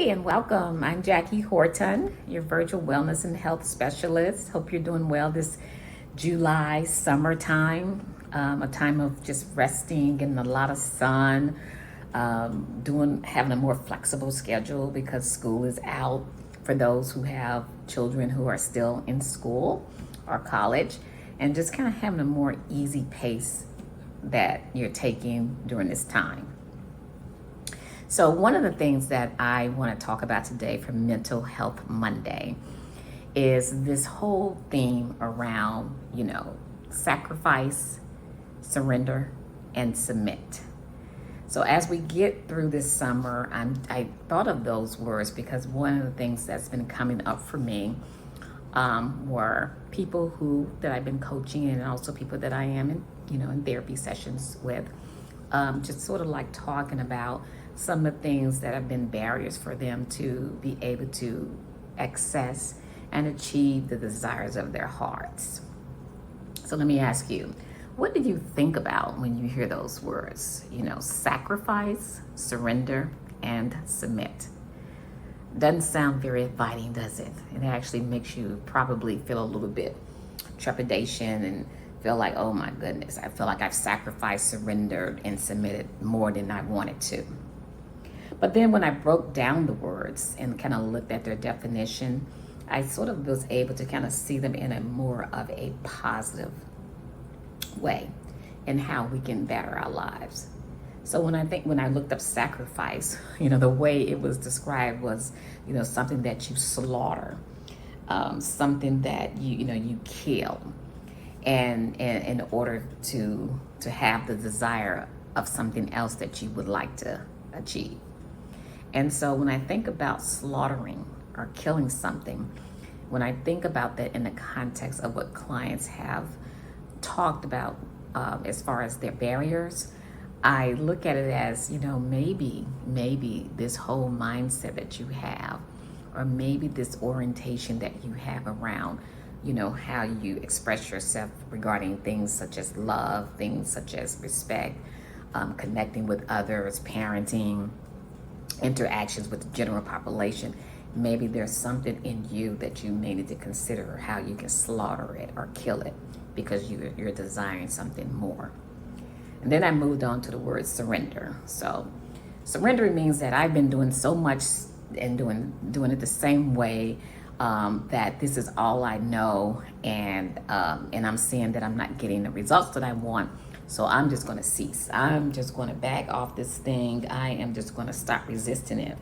and welcome. I'm Jackie Horton, your virtual wellness and health specialist. Hope you're doing well this July summertime, a time of just resting, getting a lot of sun, having a more flexible schedule because school is out for those who have children who are still in school or college, and just kind of having a more easy pace that you're taking during this time. So one of the things that I want to talk about today for Mental Health Monday is this whole theme around, sacrifice, surrender, and submit. So as we get through this summer, I thought of those words because one of the things that's been coming up for me were people that I've been coaching, and also people that I am in therapy sessions with, just sort of like talking about some of the things that have been barriers for them to be able to access and achieve the desires of their hearts. So let me ask you, what do you think about when you hear those words? Sacrifice, surrender, and submit. Doesn't sound very inviting, does it? It actually makes you probably feel a little bit trepidation and feel like, oh my goodness, I feel like I've sacrificed, surrendered, and submitted more than I wanted to. But then when I broke down the words and kind of looked at their definition, I sort of was able to kind of see them in a more of a positive way in how we can better our lives. So when I looked up sacrifice, the way it was described was, something that you slaughter, something that you kill, and in order to have the desire of something else that you would like to achieve. And so when I think about slaughtering or killing something, when I think about that in the context of what clients have talked about as far as their barriers, I look at it as, maybe this whole mindset that you have, or maybe this orientation that you have around, how you express yourself regarding things such as love, things such as respect, connecting with others, parenting, interactions with the general population. Maybe there's something in you that you may need to consider how you can slaughter it or kill it because you're desiring something more. And then I moved on to the word surrender. So surrender means that I've been doing so much and doing it the same way, that this is all I know, and I'm seeing that I'm not getting the results that I want. So I'm just going to cease. I'm just going to back off this thing. I am just going to stop resisting it.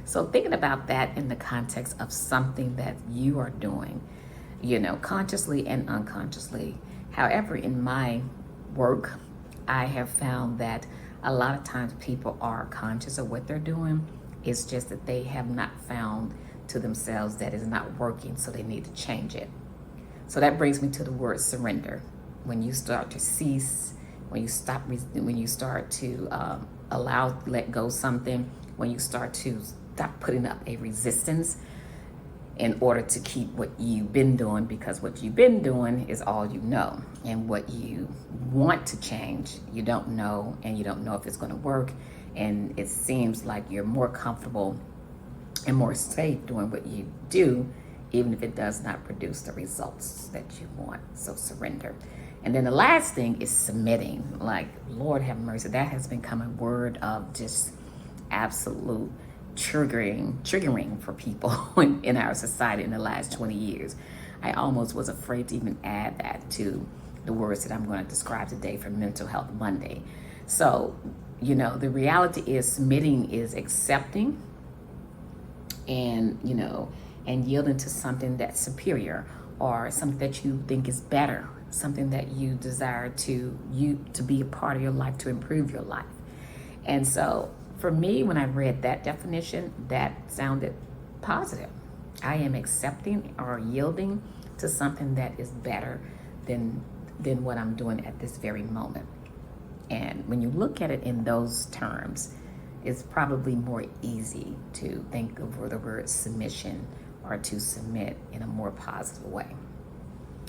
So thinking about that in the context of something that you are doing, consciously and unconsciously. However, in my work, I have found that a lot of times people are conscious of what they're doing. It's just that they have not found to themselves that it's not working, so they need to change it. So that brings me to the word surrender. When you start to cease, when you start to let go something, when you start to stop putting up a resistance in order to keep what you've been doing, because what you've been doing is all you know, and what you want to change, you don't know, and you don't know if it's going to work, and it seems like you're more comfortable and more safe doing what you do, even if it does not produce the results that you want. So surrender. And then the last thing is submitting. Like, Lord have mercy, that has become a word of just absolute triggering for people in our society in the last 20 years. I almost was afraid to even add that to the words that I'm going to describe today for Mental Health Monday. So, the reality is submitting is accepting and yielding to something that's superior, or something that you think is better, something that you desire to be a part of your life, to improve your life. And so for me, when I read that definition, that sounded positive. I am accepting or yielding to something that is better than what I'm doing at this very moment. And when you look at it in those terms, it's probably more easy to think of the word submission, or to submit in a more positive way.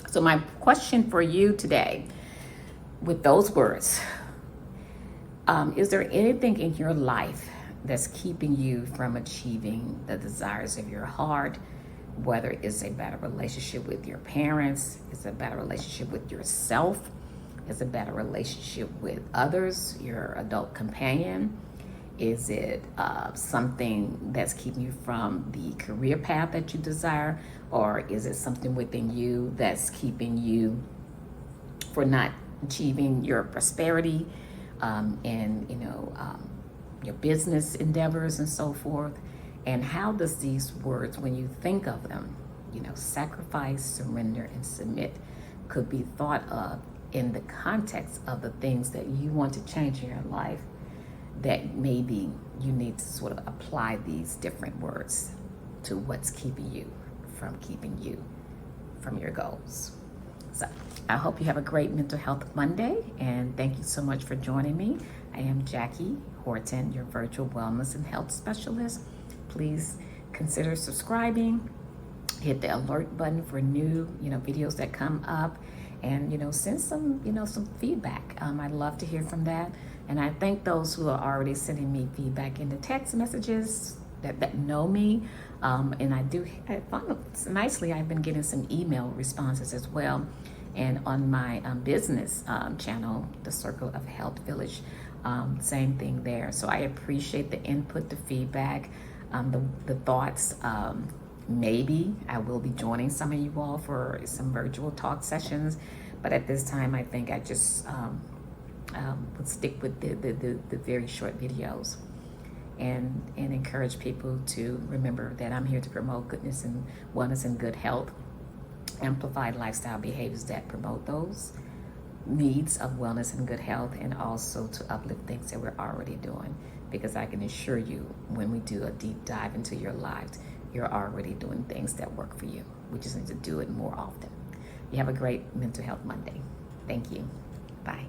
So my question for you today, with those words, is there anything in your life that's keeping you from achieving the desires of your heart, whether it's a better relationship with your parents, it's a better relationship with yourself, it's a better relationship with others, your adult companion. Is it something that's keeping you from the career path that you desire, or is it something within you that's keeping you for not achieving your prosperity and your business endeavors and so forth? And how does these words, when you think of them, sacrifice, surrender, and submit, could be thought of in the context of the things that you want to change in your life, that maybe you need to sort of apply these different words to what's keeping you from your goals. So I hope you have a great Mental Health Monday, and thank you so much for joining me. I am Jackie Horton, your virtual wellness and health specialist. Please consider subscribing, hit the alert button for new videos that come up, and send some feedback. I'd love to hear from that. And I thank those who are already sending me feedback in the text messages that know me. And I found nicely, I've been getting some email responses as well. And on my business channel, the Circle of Health Village, same thing there. So I appreciate the input, the feedback, the thoughts. Maybe I will be joining some of you all for some virtual talk sessions. But at this time, I think I just would stick with the very short videos, and encourage people to remember that I'm here to promote goodness and wellness and good health, amplify lifestyle behaviors that promote those needs of wellness and good health, and also to uplift things that we're already doing, because I can assure you, when we do a deep dive into your lives, you're already doing things that work for you. We just need to do it more often. You have a great Mental Health Monday. Thank you. Bye.